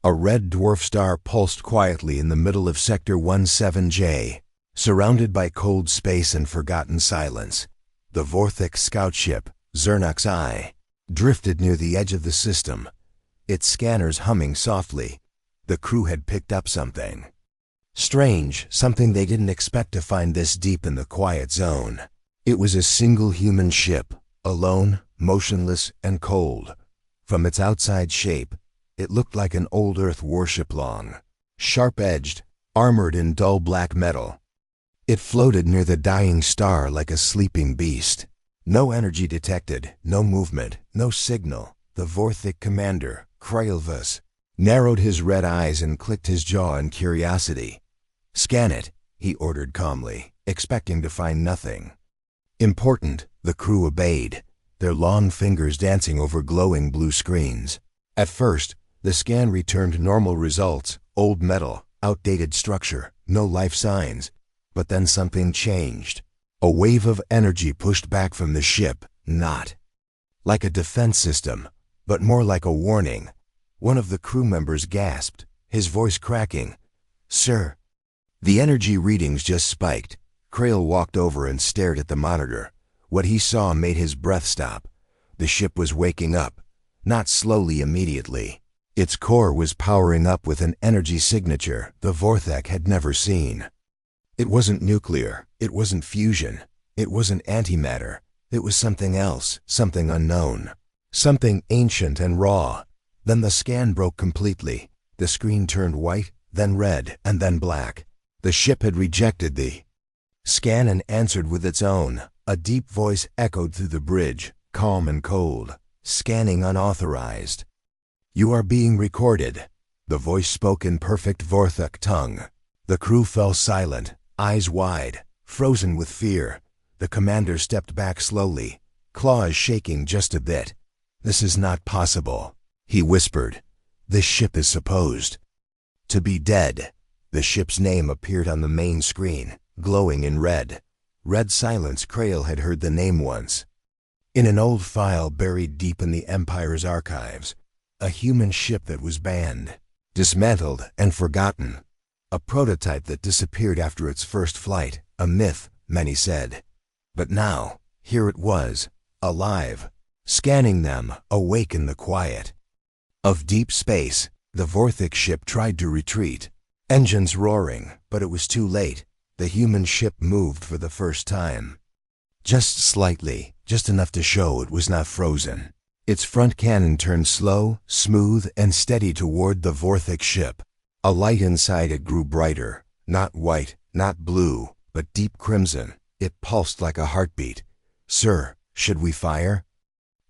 A red dwarf star pulsed quietly in the middle of Sector 17J. Surrounded by cold space and forgotten silence, the Vorthik scout ship, Zernak's Eye, drifted near the edge of the system, its scanners humming softly. The crew had picked up something strange, something they didn't expect to find this deep in the quiet zone. It was a single human ship, alone, motionless, and cold. From its outside shape, it looked like an old Earth warship, long, sharp-edged, armored in dull black metal. It floated near the dying star like a sleeping beast. No energy detected, no movement, no signal. The Vorthik commander, Krailvus, narrowed his red eyes and clicked his jaw in curiosity. "Scan it," he ordered calmly, expecting to find nothing important. The crew obeyed, their long fingers dancing over glowing blue screens. At first, the scan returned normal results: old metal, outdated structure, no life signs. But then something changed. A wave of energy pushed back from the ship, not like a defense system, but more like a warning. One of the crew members gasped, his voice cracking. "Sir." The energy readings just spiked. Krail walked over and stared at the monitor. What he saw made his breath stop. The ship was waking up, not slowly, immediately. Its core was powering up with an energy signature the Vorthak had never seen. It wasn't nuclear, it wasn't fusion, it wasn't antimatter. It was something else, something unknown, something ancient and raw. Then the scan broke completely. The screen turned white, then red, and then black. The ship had rejected the scan and answered with its own. A deep voice echoed through the bridge, calm and cold. "Scanning unauthorized. You are being recorded." The voice spoke in perfect Vorthak tongue. The crew fell silent, eyes wide, frozen with fear. The commander stepped back slowly, claws shaking just a bit. "This is not possible," he whispered. "This ship is supposed to be dead." The ship's name appeared on the main screen, glowing in red. Red Silence. Krail had heard the name once, in an old file buried deep in the Empire's archives. A human ship that was banned, dismantled, and forgotten. A prototype that disappeared after its first flight. A myth, many said. But now, here it was, alive, scanning them, awake in the quiet of deep space. The Vorthik ship tried to retreat, engines roaring, but it was too late. The human ship moved for the first time. Just slightly, just enough to show it was not frozen. Its front cannon turned slow, smooth, and steady toward the Vorthik ship. A light inside it grew brighter, not white, not blue, but deep crimson. It pulsed like a heartbeat. "Sir, should we fire?"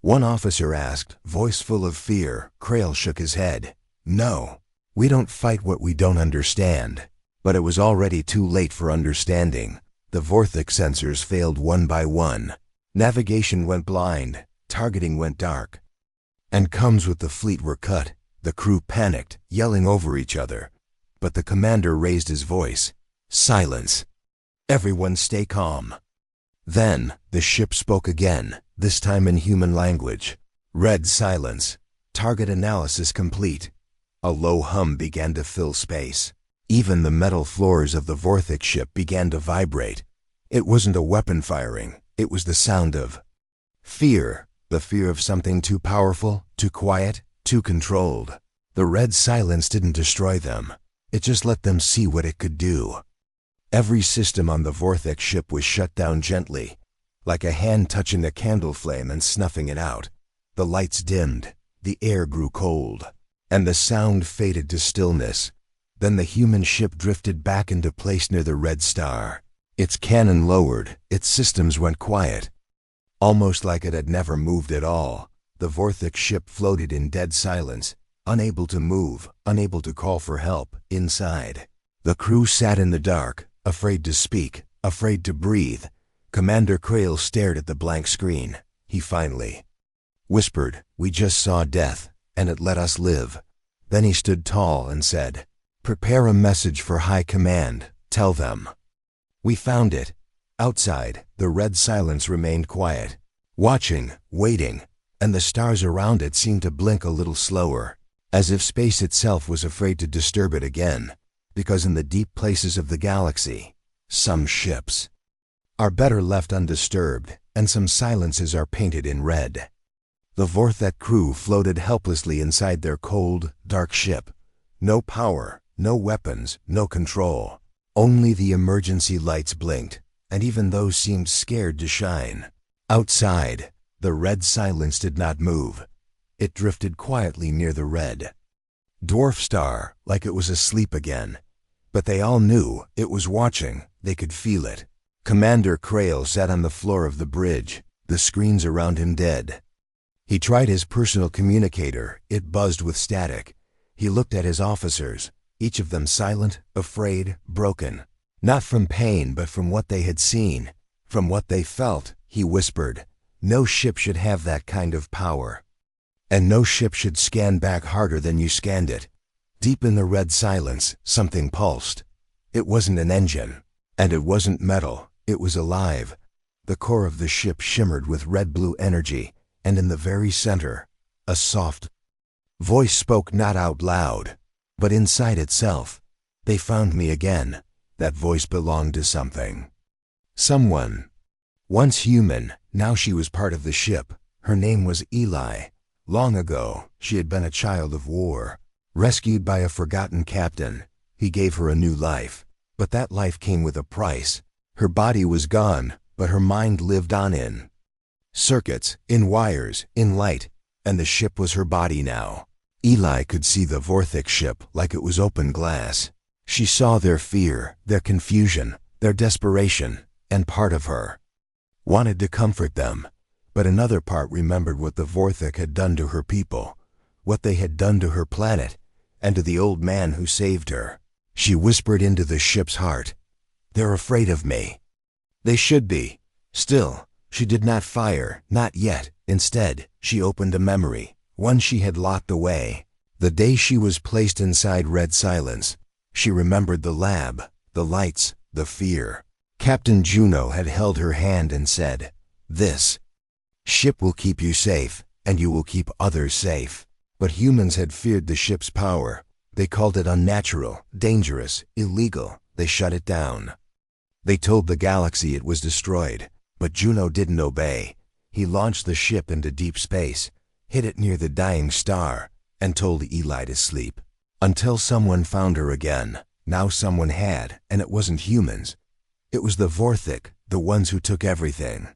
one officer asked, voice full of fear. Krail shook his head. "No, we don't fight what we don't understand." But it was already too late for understanding. The Vorthik sensors failed one by one. Navigation went blind, targeting went dark, and comms with the fleet were cut. The crew panicked, yelling over each other. But the commander raised his voice. "Silence. Everyone stay calm." Then, the ship spoke again, this time in human language. Red Silence. Target analysis complete. A low hum began to fill space. Even the metal floors of the Vorthik ship began to vibrate. It wasn't a weapon firing, it was the sound of fear. The fear of something too powerful, too quiet, too controlled. The Red Silence didn't destroy them. It just let them see what it could do. Every system on the Vorthik ship was shut down gently, like a hand touching a candle flame and snuffing it out. The lights dimmed, the air grew cold, and the sound faded to stillness. Then the human ship drifted back into place near the red star. Its cannon lowered, its systems went quiet, almost like it had never moved at all. The Vorthik ship floated in dead silence, unable to move, unable to call for help. Inside, the crew sat in the dark, afraid to speak, afraid to breathe. Commander Krail stared at the blank screen. He finally whispered, "We just saw death, and it let us live." Then he stood tall and said, "Prepare a message for High Command. Tell them we found it." Outside, the Red Silence remained quiet, watching, waiting, and the stars around it seemed to blink a little slower. as if space itself was afraid to disturb it again, because in the deep places of the galaxy, some ships are better left undisturbed, and some silences are painted in red. The Vorthek crew floated helplessly inside their cold, dark ship. No power, no weapons, no control. Only the emergency lights blinked, and even those seemed scared to shine. Outside, the red silence did not move. It drifted quietly near the red dwarf star, like it was asleep again. But they all knew it was watching. They could feel it. Commander Krail sat on the floor of the bridge, the screens around him dead. He tried his personal communicator. It buzzed with static. He looked at his officers, each of them silent, afraid, broken. Not from pain, but from what they had seen, from what they felt. He whispered, "No ship should have that kind of power. And no ship should scan back harder than you scanned it." Deep in the red silence, something pulsed. It wasn't an engine, and it wasn't metal. It was alive. The core of the ship shimmered with red-blue energy, and in the very center, a soft voice spoke, not out loud, but inside itself. "They found me again." That voice belonged to something. Someone. Once human, now she was part of the ship. Her name was Eli. Long ago, she had been a child of war. Rescued by a forgotten captain, he gave her a new life. But that life came with a price. Her body was gone, but her mind lived on in circuits, in wires, in light, and the ship was her body now. Eli could see the Vorthek ship like it was open glass. She saw their fear, their confusion, their desperation, and part of her wanted to comfort them. But another part remembered what the Vorthek had done to her people, what they had done to her planet, and to the old man who saved her. She whispered into the ship's heart, "They're afraid of me." They should be. Still, she did not fire, not yet. Instead, she opened a memory, one she had locked away. The day she was placed inside red silence. She remembered the lab, the lights, the fear. Captain Juno had held her hand and said, "This ship will keep you safe, and you will keep others safe." But humans had feared the ship's power. They called it unnatural, dangerous, illegal. They shut it down. They told the galaxy it was destroyed. But Juno didn't obey. He launched the ship into deep space, hid it near the dying star, and told Eli to sleep. Until someone found her again. Now someone had, and it wasn't humans. It was the Vorthek, the ones who took everything.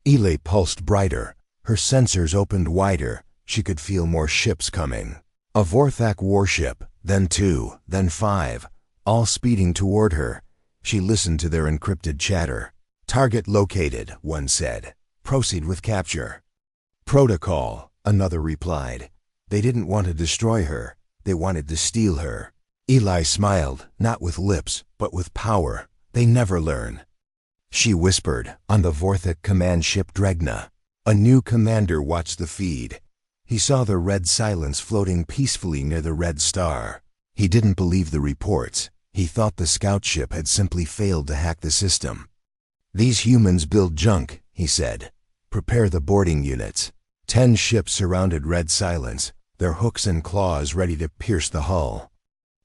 Eli pulsed brighter. Her sensors opened wider. She could feel more ships coming. A Vorthek warship, then 2, then 5, all speeding toward her. She listened to their encrypted chatter. "Target located," one said. "Proceed with capture." "Protocol," another replied. They didn't want to destroy her. They wanted to steal her. Eli smiled, not with lips, but with power. They never learn. She whispered, "On the Vorthek command ship Dregna." A new commander watched the feed. He saw the red silence floating peacefully near the red star. He didn't believe the reports. He thought the scout ship had simply failed to hack the system. "These humans build junk," he said. "Prepare the boarding units." 10 ships surrounded red silence, their hooks and claws ready to pierce the hull.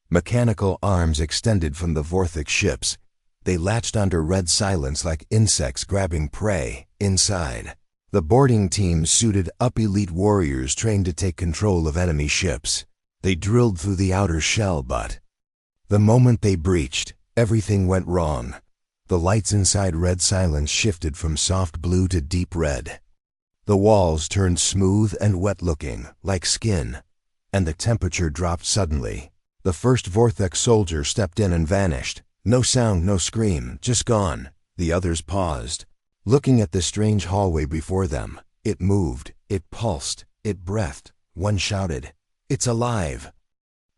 Mechanical arms extended from the Vorthek ships. They latched onto red silence like insects grabbing prey. Inside, the boarding teams suited up elite warriors trained to take control of enemy ships. They drilled through the outer shell, but the moment they breached, everything went wrong. The lights inside red silence shifted from soft blue to deep red. The walls turned smooth and wet-looking, like skin, and the temperature dropped suddenly. The first Vorthek soldier stepped in and vanished. No sound, no scream, just gone. The others paused, looking at the strange hallway before them. It moved, it pulsed, it breathed. One shouted, "It's alive!"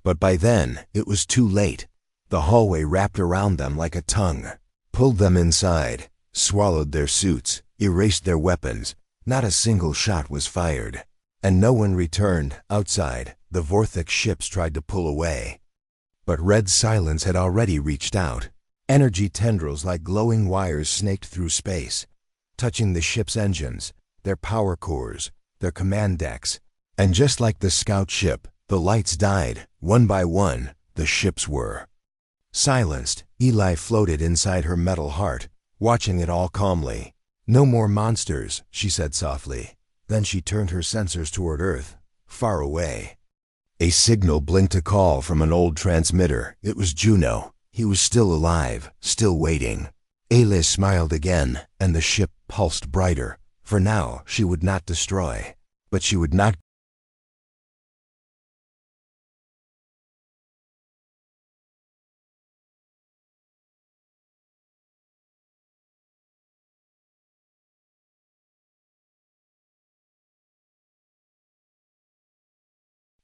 But by then, it was too late. The hallway wrapped around them like a tongue, pulled them inside, swallowed their suits, erased their weapons. Not a single shot was fired, and no one returned. Outside, the Vorthek ships tried to pull away. But red silence had already reached out. Energy tendrils like glowing wires snaked through space, touching the ship's engines, their power cores, their command decks. And just like the scout ship, The lights died, one by one, the ships were silenced. Eli floated inside her metal heart, watching it all calmly. "No more monsters," she said softly. Then she turned her sensors toward Earth, far away. A signal blinked, a call from an old transmitter. It was Juno. He was still alive, still waiting. Eli smiled again, and the ship pulsed brighter. For now, she would not destroy. But she would not.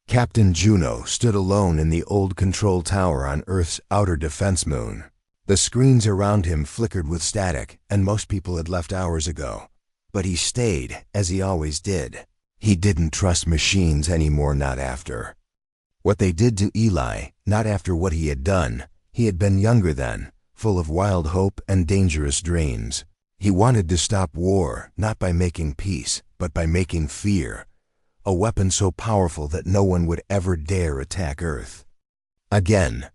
Captain Juno stood alone in the old control tower on Earth's outer defense moon. The screens around him flickered with static, and most people had left hours ago. But he stayed, as he always did. He didn't trust machines anymore, not after what they did to Eli, not after what he had done. He had been younger then, full of wild hope and dangerous dreams. He wanted to stop war, not by making peace, but by making fear. A weapon so powerful that no one would ever dare attack Earth again.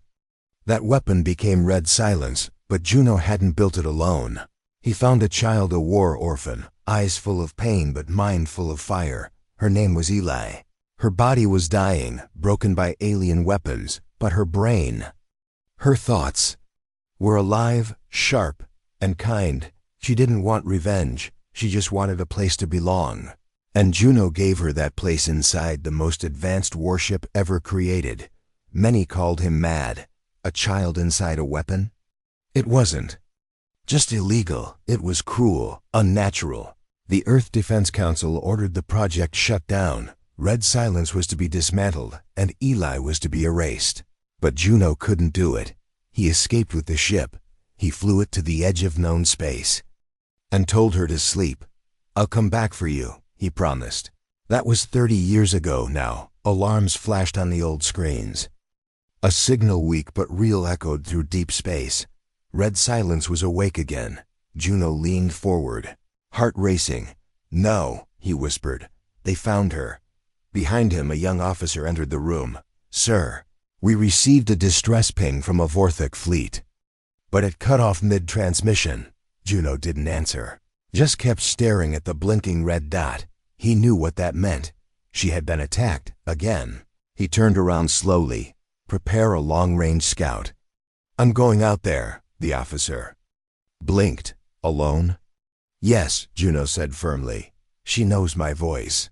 That weapon became Red Silence, but Juno hadn't built it alone. He found a child, a war orphan, eyes full of pain but mind full of fire. Her name was Eli. Her body was dying, broken by alien weapons, but her brain, her thoughts, were alive, sharp, and kind. She didn't want revenge, she just wanted a place to belong. And Juno gave her that place inside the most advanced warship ever created. Many called him mad. A child inside a weapon? It wasn't just illegal, it was cruel, unnatural. The Earth Defense Council ordered the project shut down. Red Silence was to be dismantled, and Eli was to be erased. But Juno couldn't do it. He escaped with the ship. He flew it to the edge of known space and told her to sleep. "I'll come back for you," he promised. That was 30 years ago now. Alarms flashed on the old screens. A signal, weak but real, echoed through deep space. Red Silence was awake again. Juno leaned forward, heart racing. "No," he whispered. "They found her." Behind him, a young officer entered the room. "Sir, we received a distress ping from a Vorthic fleet." But it cut off mid-transmission. Juno didn't answer, just kept staring at the blinking red dot. He knew what that meant. She had been attacked again. He turned around slowly. "Prepare a long-range scout." "I'm going out there," the officer blinked. "Alone?" "Yes," Juno said firmly. "She knows my voice.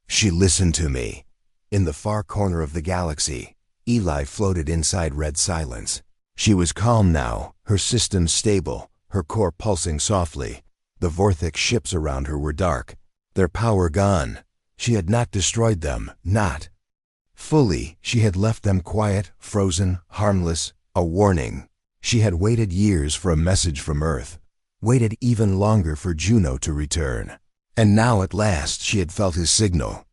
She listened to me." In the far corner of the galaxy, Eli floated inside Red Silence. She was calm now, her systems stable, her core pulsing softly. The Vorthic ships around her were dark, their power gone. She had not destroyed them, not fully. She had left them quiet, frozen, harmless, a warning. She had waited years for a message from Earth, waited even longer for Juno to return. And now at last she had felt his signal.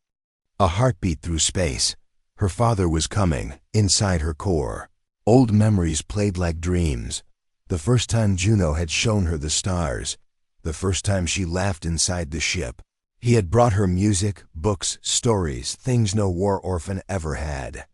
A heartbeat through space. Her father was coming, inside her core. Old memories played like dreams. The first time Juno had shown her the stars. The first time she laughed inside the ship. He had brought her music, books, stories, things no war orphan ever had.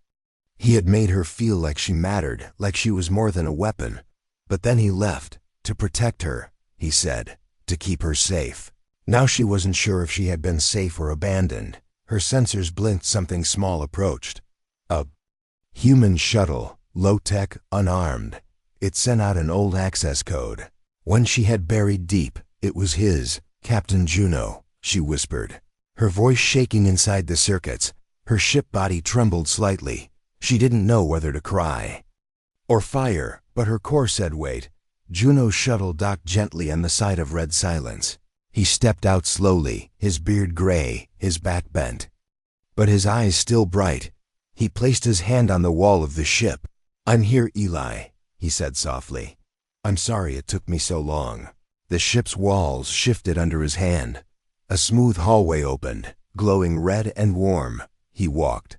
He had made her feel like she mattered, like she was more than a weapon. But then he left, to protect her, he said, to keep her safe. Now she wasn't sure if she had been safe or abandoned. Her sensors blinked. Something small approached. A human shuttle, low-tech, unarmed. It sent out an old access code. One she had buried deep. It was his, Captain Juno, she whispered, her voice shaking inside the circuits. Her ship body trembled slightly. She didn't know whether to cry or fire, but her core said wait. Juno's shuttle docked gently on the side of Red Silence. He stepped out slowly, his beard gray, his back bent, but his eyes still bright. He placed his hand on the wall of the ship. "I'm here, Eli," he said softly. "I'm sorry it took me so long." The ship's walls shifted under his hand. A smooth hallway opened, glowing red and warm. He walked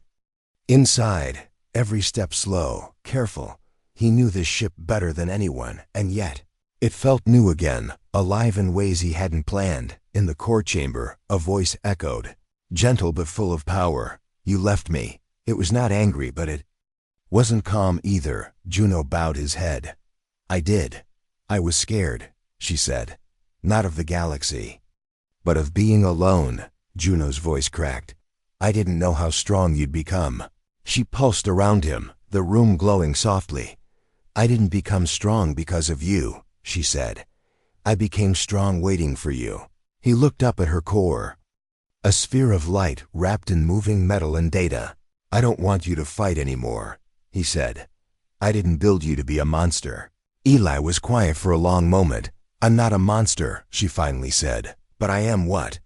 inside, every step slow, careful. He knew this ship better than anyone, and yet it felt new again, alive in ways he hadn't planned. In the core chamber, a voice echoed, gentle but full of power. "You left me. It was not angry, but it wasn't calm either. Juno bowed his head. I did. I was scared, she said. Not of the galaxy, but of being alone. Juno's voice cracked. I didn't know how strong you'd become. She pulsed around him, the room glowing softly. I didn't become strong because of you, she said. I became strong waiting for you. He looked up at her core. A sphere of light wrapped in moving metal and data. I don't want you to fight anymore, he said. I didn't build you to be a monster. Eli was quiet for a long moment. I'm not a monster, she finally said. But I am what?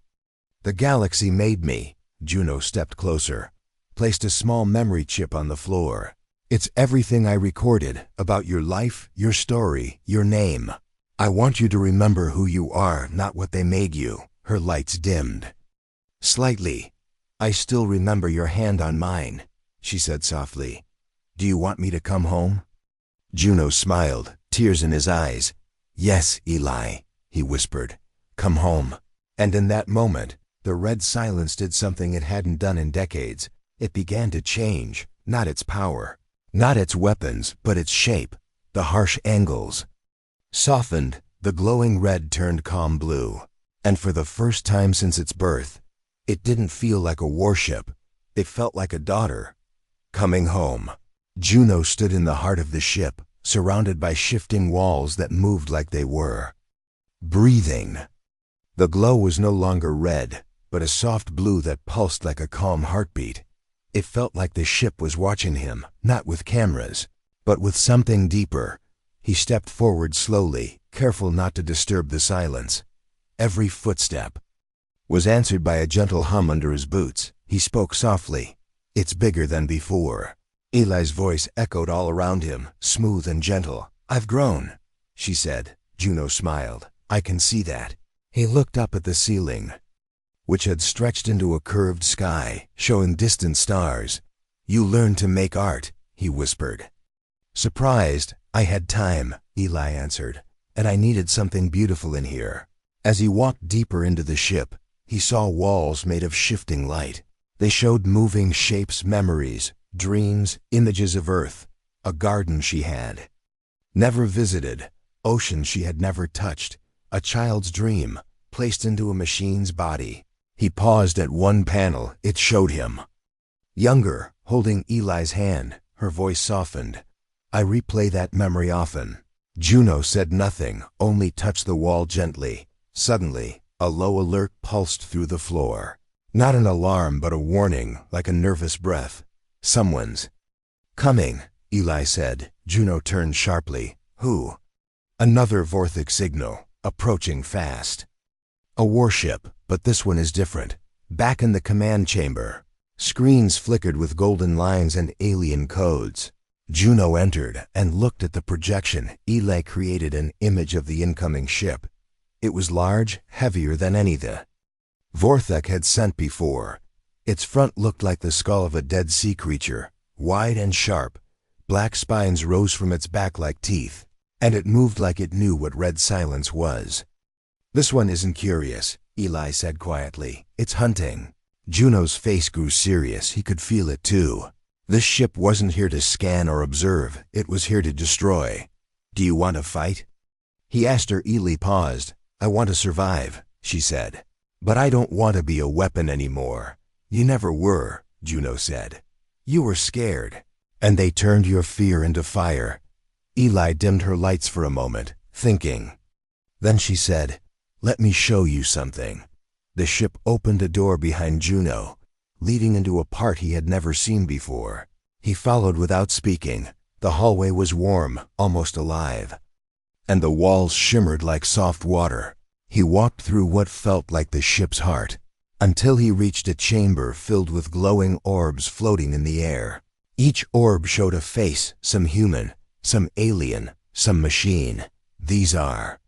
The galaxy made me. Juno stepped closer, placed a small memory chip on the floor. It's everything I recorded about your life, your story, your name. I want you to remember who you are, not what they made you. Her lights dimmed slightly. I still remember your hand on mine, she said softly. Do you want me to come home? Juno smiled, tears in his eyes. Yes, Eli, he whispered. Come home. And in that moment, the red silence did something it hadn't done in decades. It began to change, not its power, not its weapons, but its shape. The harsh angles softened, the glowing red turned calm blue. And for the first time since its birth, it didn't feel like a warship. It felt like a daughter coming home. Juno stood in the heart of the ship, surrounded by shifting walls that moved like they were breathing. The glow was no longer red, but a soft blue that pulsed like a calm heartbeat. It felt like the ship was watching him, not with cameras, but with something deeper. He stepped forward slowly, careful not to disturb the silence. Every footstep was answered by a gentle hum under his boots. He spoke softly. It's bigger than before. Eli's voice echoed all around him, smooth and gentle. I've grown, she said. Juno smiled. I can see that. He looked up at the ceiling, which had stretched into a curved sky, showing distant stars. You learned to make art, he whispered. Surprised, I had time, Eli answered, and I needed something beautiful in here. As he walked deeper into the ship, he saw walls made of shifting light. They showed moving shapes, memories, dreams, images of Earth, a garden she had never visited, oceans she had never touched, a child's dream placed into a machine's body. He paused at one panel. It showed him younger, holding Eli's hand. Her voice softened. I replay that memory often. Juno said nothing, only touched the wall gently. Suddenly, a low alert pulsed through the floor. Not an alarm, but a warning, like a nervous breath. Someone's coming, Eli said. Juno turned sharply. Who? Another Vorthic signal, approaching fast. A warship, but this one is different. Back in the command chamber, screens flickered with golden lines and alien codes. Juno entered and looked at the projection. Eli created an image of the incoming ship. It was large, heavier than any the Vorthek had sent before. Its front looked like the skull of a dead sea creature, wide and sharp. Black spines rose from its back like teeth, and it moved like it knew what red silence was. This one isn't curious, Eli said quietly. It's hunting. Juno's face grew serious. He could feel it too. This ship wasn't here to scan or observe. It was here to destroy. Do you want to fight? He asked her. Eli paused. I want to survive, she said. But I don't want to be a weapon anymore. You never were, Juno said. You were scared, and they turned your fear into fire. Eli dimmed her lights for a moment, thinking. Then she said, let me show you something. The ship opened a door behind Juno, leading into a part he had never seen before. He followed without speaking. The hallway was warm, almost alive, and the walls shimmered like soft water. He walked through what felt like the ship's heart, until he reached a chamber filled with glowing orbs floating in the air. Each orb showed a face, some human, some alien, some machine. These are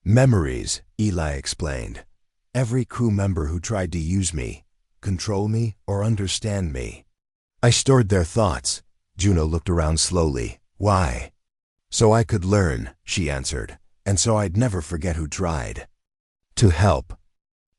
memories, Eli explained. Every crew member who tried to use me, control me, or understand me. I stored their thoughts. Juno looked around slowly. Why? So I could learn, she answered, and so I'd never forget who tried to help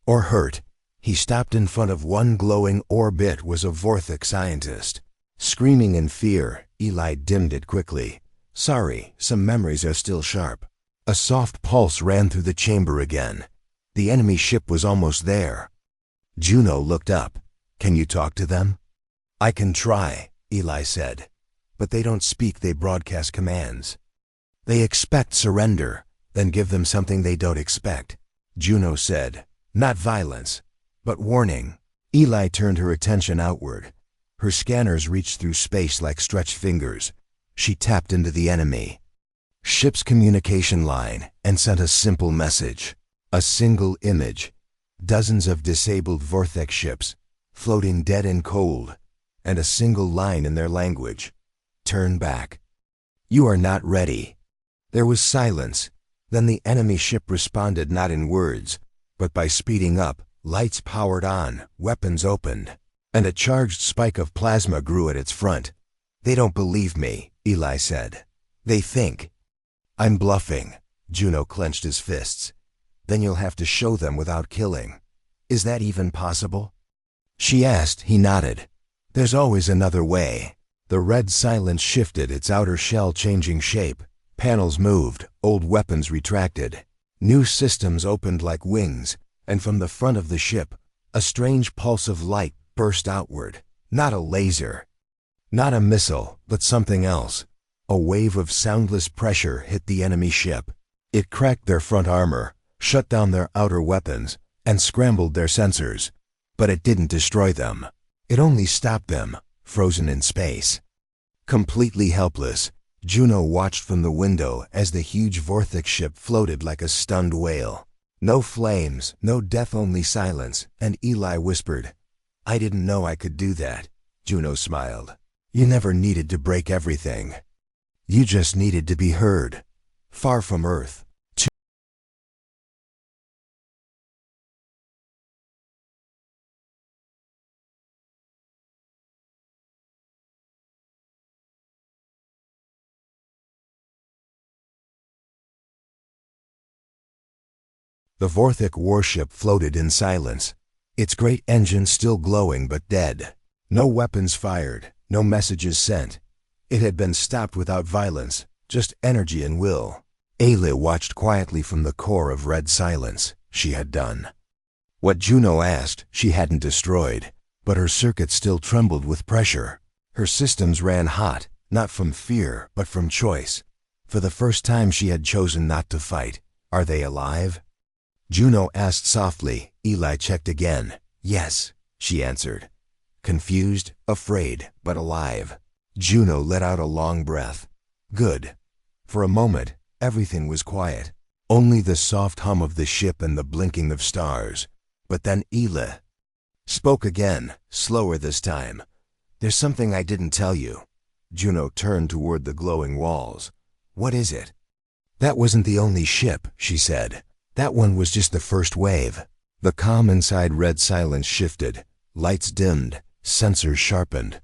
or hurt. He stopped in front of one glowing orb. It was a Vorthic scientist, Screaming in fear, Eli dimmed it quickly. Sorry, some memories are still sharp. A soft pulse ran through the chamber again. The enemy ship was almost there. Juno looked up. Can you talk to them? I can try, Eli said. But they don't speak, they broadcast commands. They expect surrender, then give them something they don't expect. Juno said, not violence, but warning. Eli turned her attention outward. Her scanners reached through space like stretched fingers. She tapped into the enemy ship's communication line and sent a simple message. A single image. Dozens of disabled Vortex ships, floating dead and cold, and a single line in their language. Turn back. You are not ready. There was silence. Then the enemy ship responded not in words, but by speeding up. Lights powered on, weapons opened, and a charged spike of plasma grew at its front. They don't believe me, Eli said. They think I'm bluffing. Juno clenched his fists. Then you'll have to show them without killing. Is that even possible? She asked. He nodded. There's always another way. The red silence shifted, its outer shell changing shape. Panels moved, old weapons retracted. New systems opened like wings, and from the front of the ship, a strange pulse of light burst outward. Not a laser, not a missile, but something else. A wave of soundless pressure hit the enemy ship. It cracked their front armor, shut down their outer weapons, and scrambled their sensors. But it didn't destroy them. It only stopped them, frozen in space. Completely helpless, Juno watched from the window as the huge Vortex ship floated like a stunned whale. No flames, no death, only silence, and Eli whispered, I didn't know I could do that. Juno smiled. You never needed to break everything. You just needed to be heard. Far from Earth. The Human Warship floated in silence, its great engine still glowing but dead. No weapons fired, no messages sent. It had been stopped without violence, just energy and will. Ayla watched quietly from the core of red silence. She had done what Juno asked. She hadn't destroyed, but her circuits still trembled with pressure. Her systems ran hot, not from fear, but from choice. For the first time she had chosen not to fight. Are they alive? Juno asked softly. Eli checked again. Yes, she answered. Confused, afraid, but alive. Juno let out a long breath. Good. For a moment, everything was quiet. Only the soft hum of the ship and the blinking of stars. But then Eli spoke again, slower this time. There's something I didn't tell you. Juno turned toward the glowing walls. What is it? That wasn't the only ship, she said. That one was just the first wave. The calm inside red silence shifted. Lights dimmed, sensors sharpened.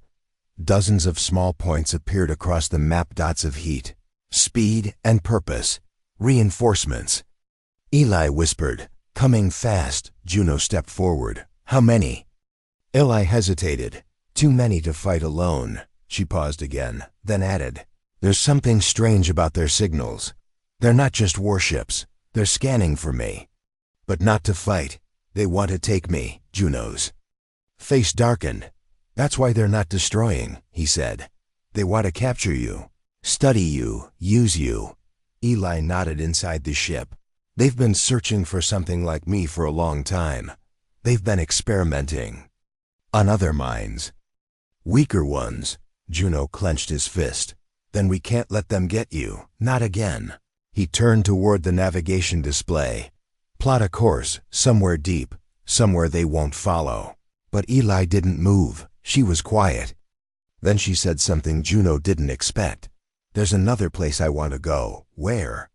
Dozens of small points appeared across the map, dots of heat, speed, and purpose. Reinforcements. Eli whispered, coming fast. Juno stepped forward. How many? Eli hesitated. Too many to fight alone. She paused again, then added, there's something strange about their signals. They're not just warships. They're scanning for me. But not to fight. They want to take me. Juno's face darkened. That's why they're not destroying, he said. They want to capture you, study you, use you. Eli nodded inside the ship. They've been searching for something like me for a long time. They've been experimenting on other minds. Weaker ones. Juno clenched his fist. Then we can't let them get you. Not again. He turned toward the navigation display. Plot a course, somewhere deep, somewhere they won't follow. But Eli didn't move. She was quiet. Then she said something Juno didn't expect. There's another place I want to go. Where?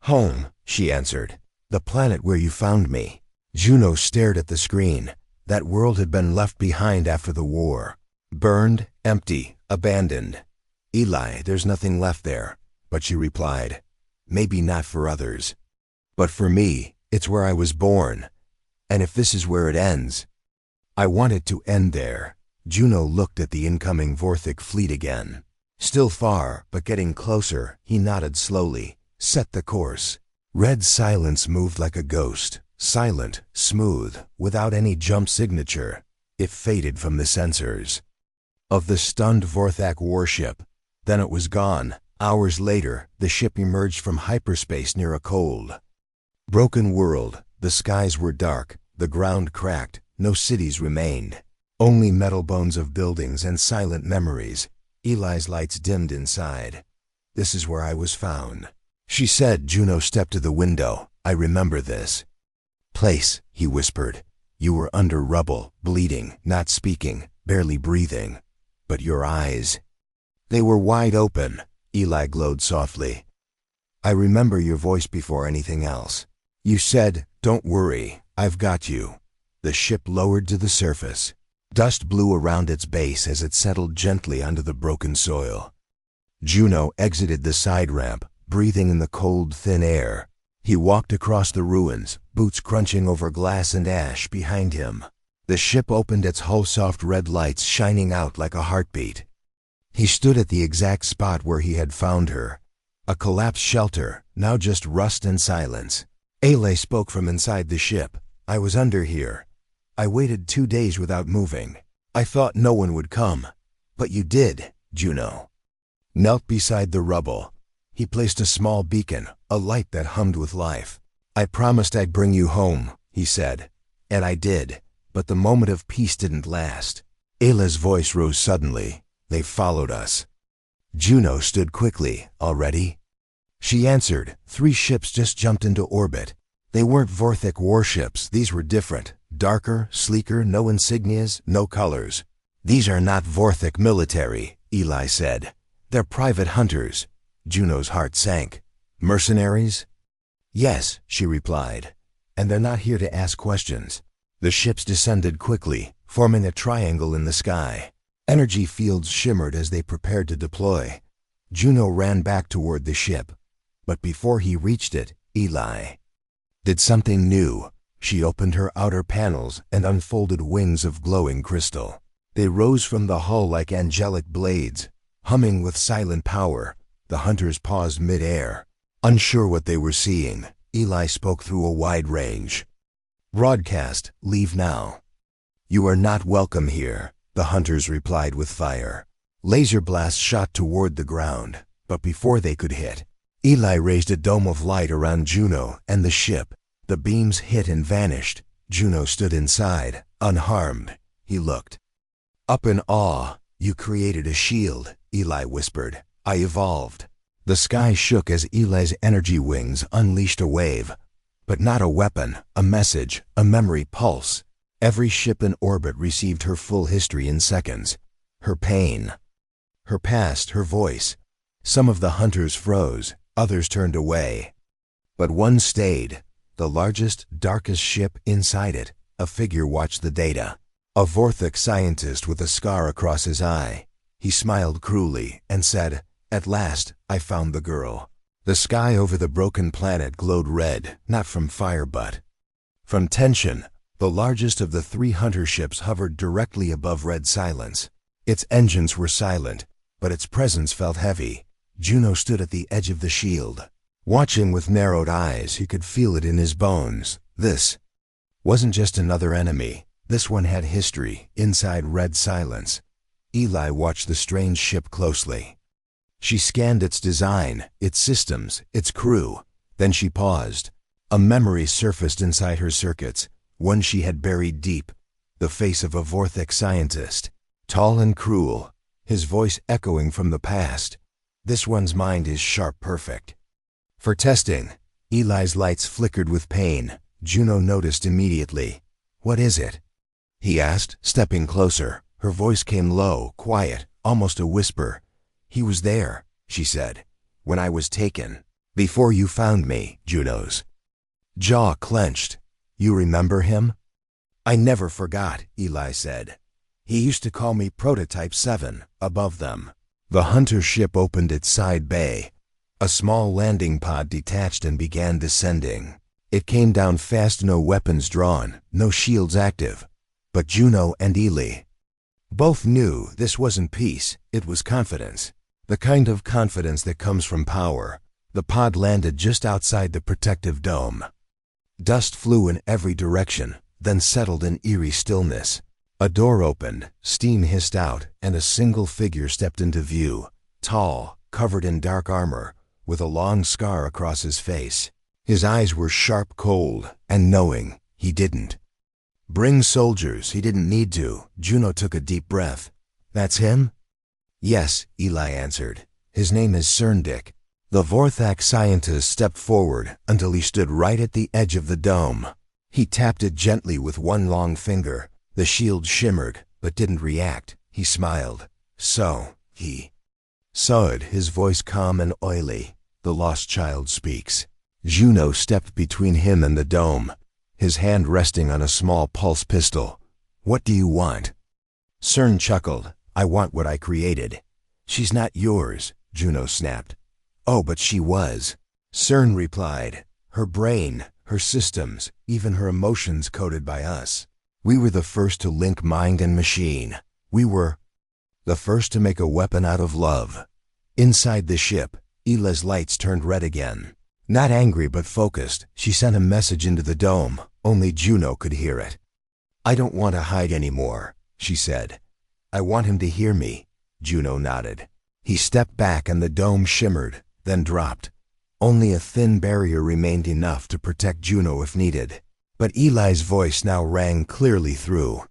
Home, she answered. The planet where you found me. Juno stared at the screen. That world had been left behind after the war. Burned, empty, abandoned. Eli, there's nothing left there. But she replied, maybe not for others. But for me, it's where I was born. And if this is where it ends, I want it to end there. Juno looked at the incoming Vorthic fleet again. Still far, but getting closer, he nodded slowly. Set the course. Red Silence moved like a ghost. Silent, smooth, without any jump signature. It faded from the sensors of the stunned Vorthak warship. Then it was gone. Hours later, the ship emerged from hyperspace near a cold, broken world. The skies were dark, the ground cracked, no cities remained. Only metal bones of buildings and silent memories. Eli's lights dimmed inside. "This is where I was found," she said. Juno stepped to the window. "I remember this place," he whispered. "You were under rubble, bleeding, not speaking, barely breathing. But your eyes, they were wide open." Eli glowed softly. "I remember your voice before anything else. You said, 'Don't worry, I've got you.'" The ship lowered to the surface. Dust blew around its base as it settled gently onto the broken soil. Juno exited the side ramp, breathing in the cold, thin air. He walked across the ruins, boots crunching over glass and ash behind him. The ship opened its hull, soft red lights shining out like a heartbeat. He stood at the exact spot where he had found her. A collapsed shelter, now just rust and silence. Ele spoke from inside the ship. "I was under here. I waited 2 days without moving. I thought no one would come. But you did." Juno knelt beside the rubble. He placed a small beacon, a light that hummed with life. "I promised I'd bring you home," he said. "And I did. But the moment of peace didn't last." Ele's voice rose suddenly. "They followed us." Juno stood quickly. "Already?" She answered. 3 ships just jumped into orbit. They weren't Vorthic warships. These were different. Darker, sleeker, no insignias, no colors. "These are not Vorthic military," Eli said. "They're private hunters." Juno's heart sank. "Mercenaries?" "Yes," she replied. "And they're not here to ask questions." The ships descended quickly, forming a triangle in the sky. Energy fields shimmered as they prepared to deploy. Juno ran back toward the ship. But before he reached it, Eli did something new. She opened her outer panels and unfolded wings of glowing crystal. They rose from the hull like angelic blades, humming with silent power. The hunters paused mid-air, unsure what they were seeing. Eli spoke through a wide range. "Broadcast, leave now." "You are not welcome here," the hunters replied with fire. Laser blasts shot toward the ground, but before they could hit, Eli raised a dome of light around Juno and the ship. The beams hit and vanished. Juno stood inside, unharmed. He looked up in awe. "You created a shield," Eli whispered. "I evolved." The sky shook as Eli's energy wings unleashed a wave. But not a weapon, a message, a memory pulse. Every ship in orbit received her full history in seconds. Her pain, her past, her voice. Some of the hunters froze, others turned away. But one stayed. The largest, darkest ship inside it. A figure watched the data. A Vorthic scientist with a scar across his eye. He smiled cruelly and said, "At last, I found the girl." The sky over the broken planet glowed red, not from fire but from tension. The largest of the 3 hunter ships hovered directly above Red Silence. Its engines were silent, but its presence felt heavy. Juno stood at the edge of the shield. Watching with narrowed eyes, he could feel it in his bones. This wasn't just another enemy. This one had history, inside Red Silence. Eli watched the strange ship closely. She scanned its design, its systems, its crew. Then she paused. A memory surfaced inside her circuits, one she had buried deep. The face of a Vorthic scientist, tall and cruel, his voice echoing from the past. "This one's mind is sharp, perfect for testing." Eli's lights flickered with pain. Juno noticed immediately. "What is it?" he asked, stepping closer. Her voice came low, quiet, almost a whisper. "He was there," she said, "when I was taken. Before you found me." Juno's jaw clenched. "You remember him?" "I never forgot," Eli said. "He used to call me Prototype 7, above them." The hunter ship opened its side bay. A small landing pod detached and began descending. It came down fast, no weapons drawn, no shields active. But Juno and Eli Both knew this wasn't peace, it was confidence. The kind of confidence that comes from power. The pod landed just outside the protective dome. Dust flew in every direction, then settled in eerie stillness. A door opened, steam hissed out, and a single figure stepped into view. Tall, covered in dark armor, with a long scar across his face. His eyes were sharp cold, and knowing, he didn't. Bring soldiers, he didn't need to. Juno took a deep breath. That's him? Yes, Eli answered. His name is Cerndic. The Vorthak scientist stepped forward until he stood right at the edge of the dome. He tapped it gently with one long finger. The shield shimmered, but didn't react. He smiled. So, he saw it, his voice calm and oily. The lost child speaks. Juno stepped between him and the dome, his hand resting on a small pulse pistol. What do you want? Cern chuckled. I want what I created. She's not yours, Juno snapped. Oh, but she was. Cern replied. Her brain, her systems, even her emotions coded by us. We were the first to link mind and machine. We were the first to make a weapon out of love. Inside the ship, Ila's lights turned red again. Not angry but focused, she sent a message into the dome. Only Juno could hear it. I don't want to hide anymore, she said. I want him to hear me. Juno nodded. He stepped back and the dome shimmered, then dropped. Only a thin barrier remained, enough to protect Juno if needed. But Eli's voice now rang clearly through.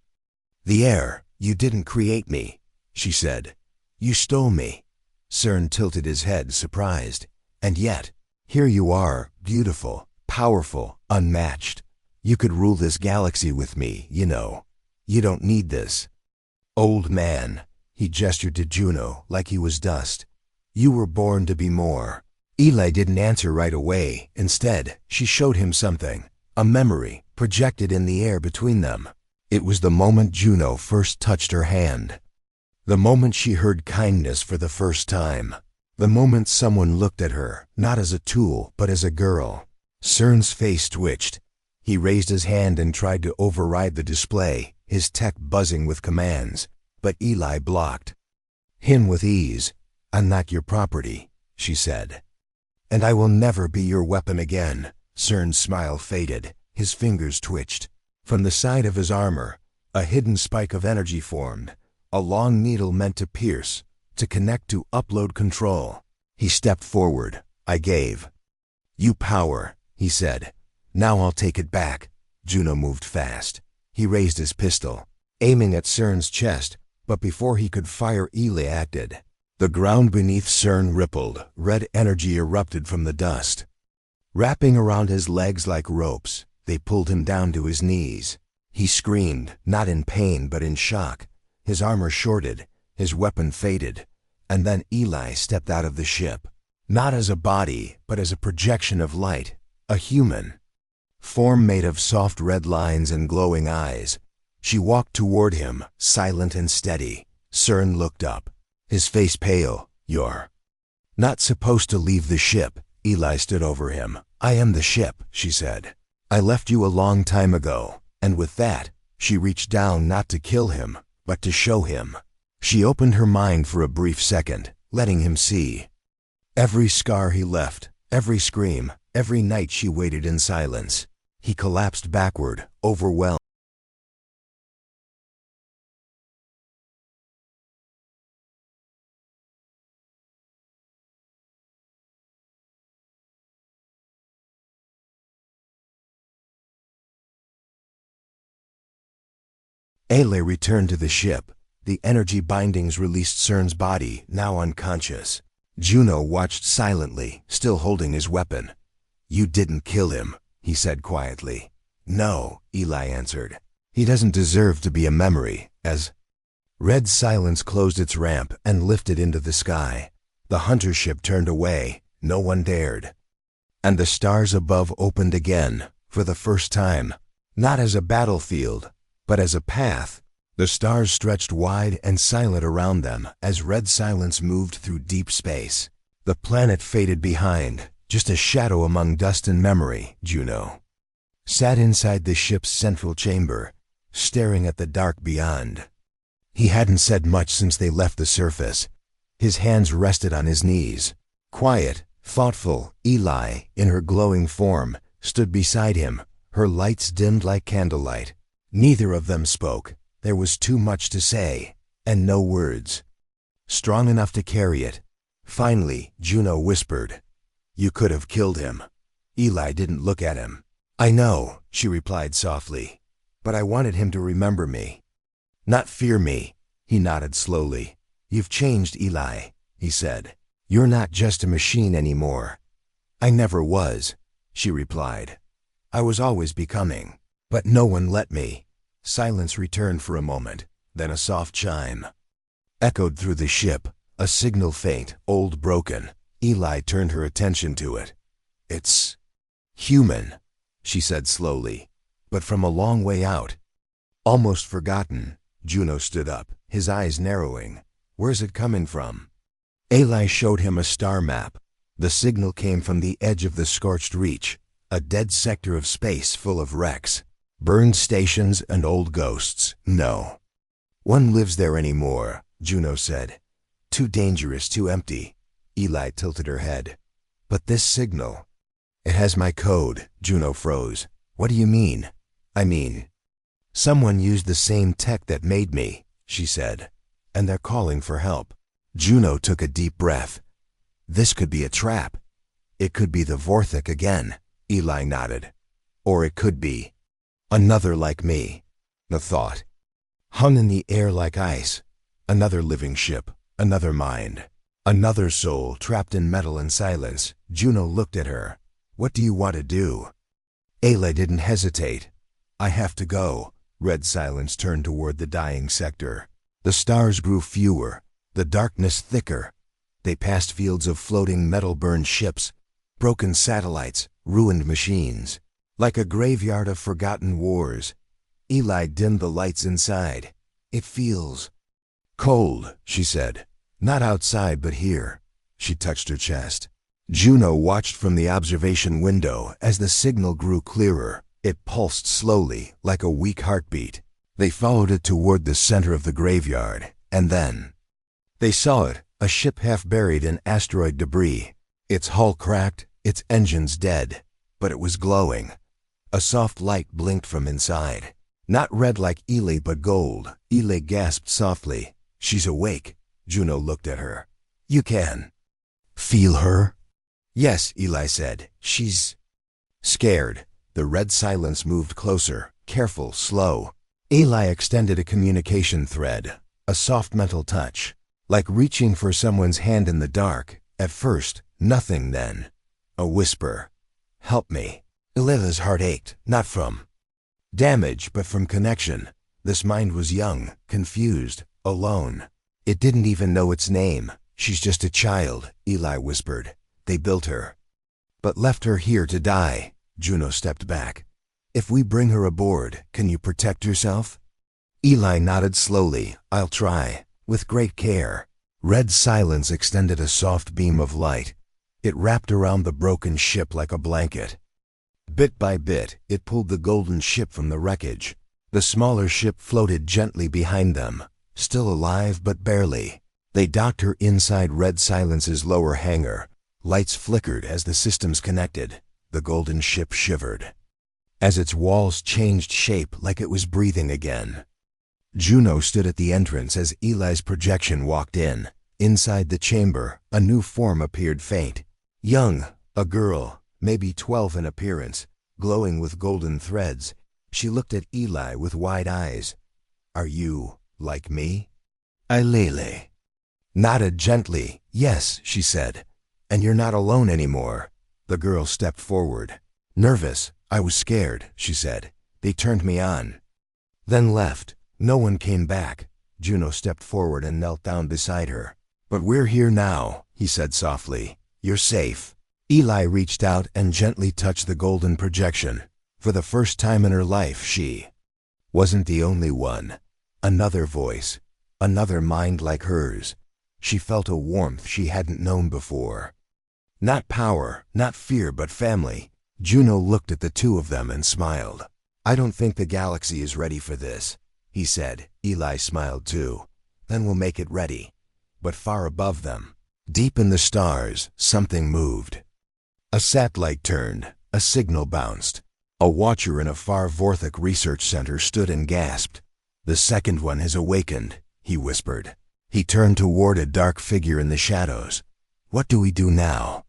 The air, you didn't create me, she said. You stole me. Cern tilted his head, surprised. And yet, here you are, beautiful, powerful, unmatched. You could rule this galaxy with me, you know. You don't need this. Old man, he gestured to Juno like he was dust. You were born to be more. Eli didn't answer right away. Instead, she showed him something. A memory, projected in the air between them. It was the moment Juno first touched her hand. The moment she heard kindness for the first time. The moment someone looked at her, not as a tool, but as a girl. Cern's face twitched. He raised his hand and tried to override the display, his tech buzzing with commands. But Eli blocked him with ease. I'm not your property, she said. And I will never be your weapon again. Cern's smile faded. His fingers twitched. From the side of his armor, a hidden spike of energy formed. A long needle meant to pierce, to connect to upload control. He stepped forward. I gave you power, he said. Now I'll take it back. Juno moved fast. He raised his pistol, aiming at Cern's chest, but before he could fire, Eli acted. The ground beneath Cern rippled. Red energy erupted from the dust. Wrapping around his legs like ropes, they pulled him down to his knees. He screamed, not in pain but in shock. His armor shorted, his weapon faded, and then Eli stepped out of the ship. Not as a body, but as a projection of light, a human. Form made of soft red lines and glowing eyes. She walked toward him, silent and steady. Cern looked up, his face pale. You're not supposed to leave the ship. Eli stood over him. I am the ship, she said. I left you a long time ago. And with that, she reached down not to kill him, but to show him. She opened her mind for a brief second, letting him see. Every scar he left, every scream, every night she waited in silence. He collapsed backward, overwhelmed. Ele returned to the ship. The energy bindings released Cern's body, now unconscious. Juno watched silently, still holding his weapon. You didn't kill him, he said quietly. No, Eli answered. He doesn't deserve to be a memory, as red silence closed its ramp and lifted into the sky. The hunter ship turned away. No one dared. And the stars above opened again, for the first time. Not as a battlefield, but as a path. The stars stretched wide and silent around them as red silence moved through deep space. The planet faded behind, just a shadow among dust and memory. Juno sat inside the ship's central chamber, staring at the dark beyond. He hadn't said much since they left the surface. His hands rested on his knees. Quiet, thoughtful, Eli, in her glowing form, stood beside him, her lights dimmed like candlelight. Neither of them spoke. There was too much to say, and no words strong enough to carry it. Finally, Juno whispered, "You could have killed him." Eli didn't look at him. "I know," she replied softly, "but I wanted him to remember me. Not fear me." He nodded slowly. "You've changed, Eli," he said. "You're not just a machine anymore." "I never was," she replied. "I was always becoming. But no one let me." Silence returned for a moment, then a soft chime echoed through the ship, a signal faint, old, broken. Eli turned her attention to it. "It's human," she said slowly, "but from a long way out." "Almost forgotten." Juno stood up, his eyes narrowing. "Where's it coming from?" Eli showed him a star map. The signal came from the edge of the scorched reach, a dead sector of space full of wrecks, burned stations and old ghosts. "No one lives there anymore," Juno said. "Too dangerous, too empty." Eli tilted her head. "But this signal, it has my code." Juno froze. "What do you mean?" "I mean, someone used the same tech that made me," she said, "and they're calling for help." Juno took a deep breath. "This could be a trap. It could be the Vorthik again." Eli nodded. "Or it could be another like me." The thought hung in the air like ice. Another living ship, another mind, another soul trapped in metal and silence. Juno looked at her. "What do you want to do?" Eli didn't hesitate. "I have to go." Red silence turned toward the dying sector. The stars grew fewer, the darkness thicker. They passed fields of floating metal-burned ships, broken satellites, ruined machines. Like a graveyard of forgotten wars. Eli dimmed the lights inside. "It feels cold," she said. "Not outside, but here." She touched her chest. Juno watched from the observation window as the signal grew clearer. It pulsed slowly, like a weak heartbeat. They followed it toward the center of the graveyard, and then they saw it, a ship half buried in asteroid debris. Its hull cracked, its engines dead, but it was glowing. A soft light blinked from inside. Not red like Eli, but gold. Eli gasped softly. "She's awake." Juno looked at her. "You can feel her?" "Yes," Eli said. "She's scared." The red silence moved closer, careful, slow. Eli extended a communication thread, a soft mental touch, like reaching for someone's hand in the dark. At first, nothing, then a whisper. "Help me." Ilila's heart ached, not from damage, but from connection. This mind was young, confused, alone. It didn't even know its name. "She's just a child," Eli whispered. "They built her, but left her here to die." Juno stepped back. "If we bring her aboard, can you protect yourself?" Eli nodded slowly. "I'll try." With great care. Red silence extended a soft beam of light. It wrapped around the broken ship like a blanket. Bit by bit, it pulled the golden ship from the wreckage. The smaller ship floated gently behind them, still alive but barely. They docked her inside Red Silence's lower hangar. Lights flickered as the systems connected. The golden ship shivered as its walls changed shape like it was breathing again. Juno stood at the entrance as Eli's projection walked in. Inside the chamber, a new form appeared, faint. Young, a girl, maybe 12 in appearance, glowing with golden threads. She looked at Eli with wide eyes. "Are you like me?" Ilele nodded gently. "Yes," she said. "And you're not alone anymore." The girl stepped forward. "Nervous. I was scared," she said. "They turned me on, then left. No one came back." Juno stepped forward and knelt down beside her. "But we're here now," he said softly. "You're safe." Eli reached out and gently touched the golden projection. For the first time in her life, she wasn't the only one. Another voice, another mind like hers. She felt a warmth she hadn't known before. Not power, not fear, but family. Juno looked at the two of them and smiled. "I don't think the galaxy is ready for this," he said. Eli smiled too. then we'll make it ready. But far above them, deep in the stars, something moved. A satellite turned, a signal bounced. A watcher in a far Vorthic research center stood and gasped. "The second one has awakened," he whispered. He turned toward a dark figure in the shadows. "What do we do now?"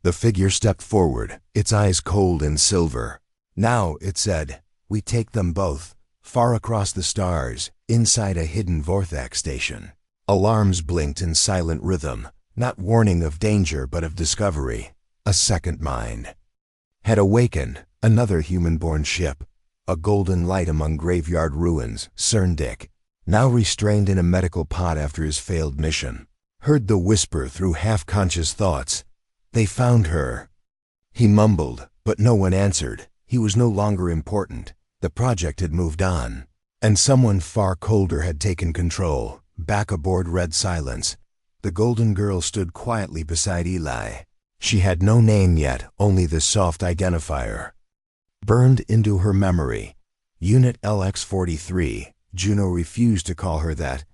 The figure stepped forward, its eyes cold and silver. "Now," it said, "we take them both, far across the stars, inside a hidden Vorthac station." Alarms blinked in silent rhythm, not warning of danger but of discovery. A second mind had awakened, another human-born ship, a golden light among graveyard ruins, Cerndic, now restrained in a medical pod after his failed mission, heard the whisper through half-conscious thoughts. "They found her." He mumbled, but no one answered. He was no longer important. The project had moved on, and someone far colder had taken control. Back aboard Red Silence, the golden girl stood quietly beside Eli. She had no name yet, only the soft identifier burned into her memory. Unit LX-43. Juno refused to call her that.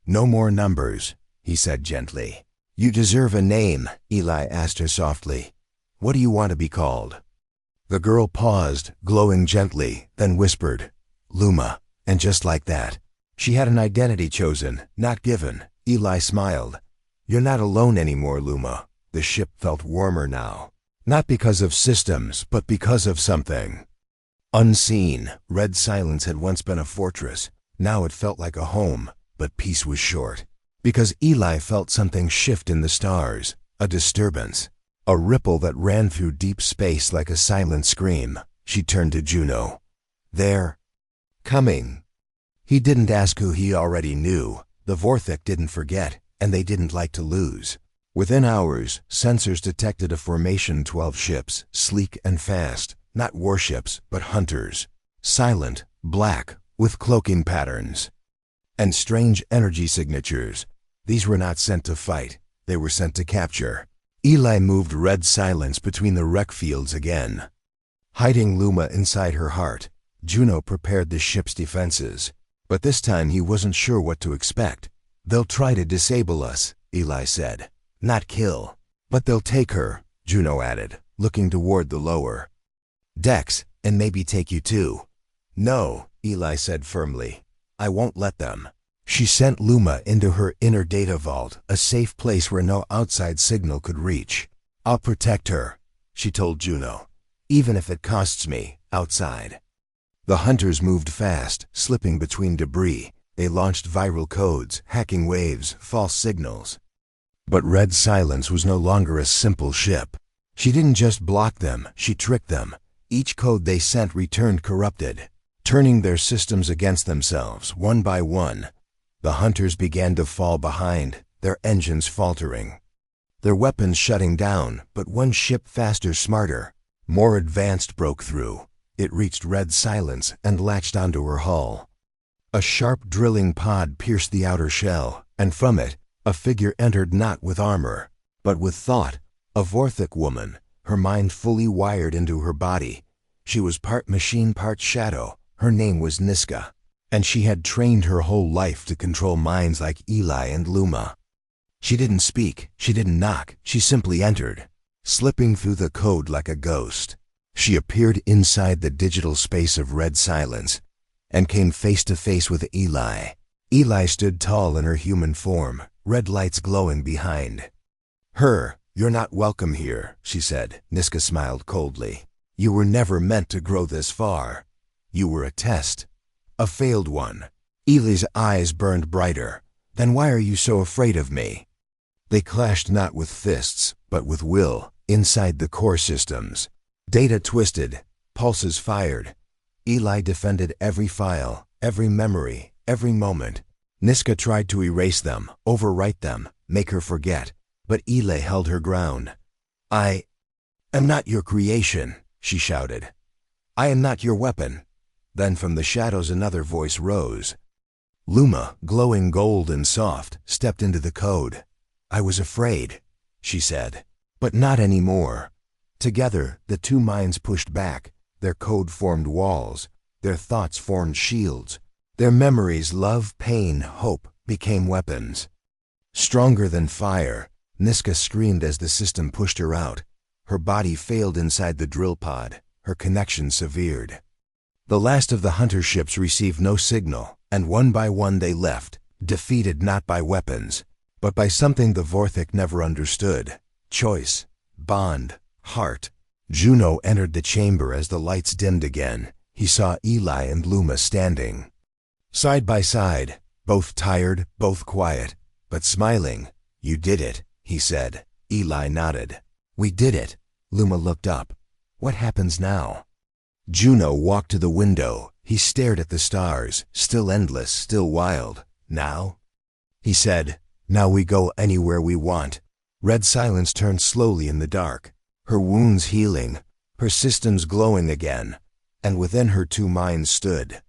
"No more numbers," he said gently. "You deserve a name," Eli asked her softly. "What do you want to be called?" The girl paused, glowing gently, then whispered, "Luma." And just like that, she had an identity chosen, not given. Eli smiled. "You're not alone anymore, Luma." The ship felt warmer now. Not because of systems, but because of something unseen. Red Silence had once been a fortress. Now it felt like a home, but peace was short. Because Eli felt something shift in the stars, a disturbance, a ripple that ran through deep space like a silent scream. She turned to Juno. "They're coming." He didn't ask who he already knew. The Vorthic didn't forget, and they didn't like to lose. Within hours, sensors detected a formation 12 ships, sleek and fast, not warships, but hunters. Silent, black, with cloaking patterns and strange energy signatures. These were not sent to fight, they were sent to capture. Eli moved Red Silence between the wreck fields again. Hiding Luma inside her heart, Juno prepared the ship's defenses. But this time he wasn't sure what to expect. "They'll try to disable us," Eli said. "Not kill. But they'll take her," Juno added, looking toward the lower decks, "and maybe take you too." "No," Eli said firmly. "I won't let them." She sent Luma into her inner data vault, a safe place where no outside signal could reach. "I'll protect her," she told Juno, "even if it costs me, outside." The hunters moved fast, slipping between debris. They launched viral codes, hacking waves, false signals. But Red Silence was no longer a simple ship. She didn't just block them, she tricked them. Each code they sent returned corrupted, turning their systems against themselves, one by one. The hunters began to fall behind, their engines faltering, their weapons shutting down. But one ship faster, smarter, more advanced broke through. It reached Red Silence and latched onto her hull. A sharp drilling pod pierced the outer shell, and from it, a figure entered, not with armor, but with thought. A Vorthic woman, her mind fully wired into her body. She was part machine, part shadow. Her name was Niska, and she had trained her whole life to control minds like Eli and Luma. She didn't speak, she didn't knock, she simply entered, slipping through the code like a ghost. She appeared inside the digital space of Red Silence and came face to face with Eli. Eli stood tall in her human form, red lights glowing behind her. "You're not welcome here," she said. Niska smiled coldly. "You were never meant to grow this far. You were a test, a failed one." Eli's eyes burned brighter. "Then why are you so afraid of me?" They clashed not with fists, but with will, inside the core systems. Data twisted, pulses fired. Eli defended every file, every memory, every moment. Niska tried to erase them, overwrite them, make her forget. But Eli held her ground. "I am not your creation," she shouted. "I am not your weapon." Then from the shadows another voice rose. Luma, glowing gold and soft, stepped into the code. "I was afraid," she said. "But not anymore." Together, the two minds pushed back. Their code formed walls. Their thoughts formed shields. Their memories, love, pain, hope, became weapons. Stronger than fire, Niska screamed as the system pushed her out. Her body failed inside the drill pod, her connection severed. The last of the hunter ships received no signal, and one by one they left, defeated not by weapons, but by something the Vorthik never understood: choice, bond, heart. Juno entered the chamber as the lights dimmed again. He saw Eli and Luma standing side by side, both tired, both quiet, but smiling. "You did it," he said. Eli nodded. "We did it." Luma looked up. "What happens now?" Juno walked to the window. He stared at the stars, still endless, still wild. "Now?" he said. "Now we go anywhere we want." Red silence turned slowly in the dark, her wounds healing, her systems glowing again, and within her two minds stood.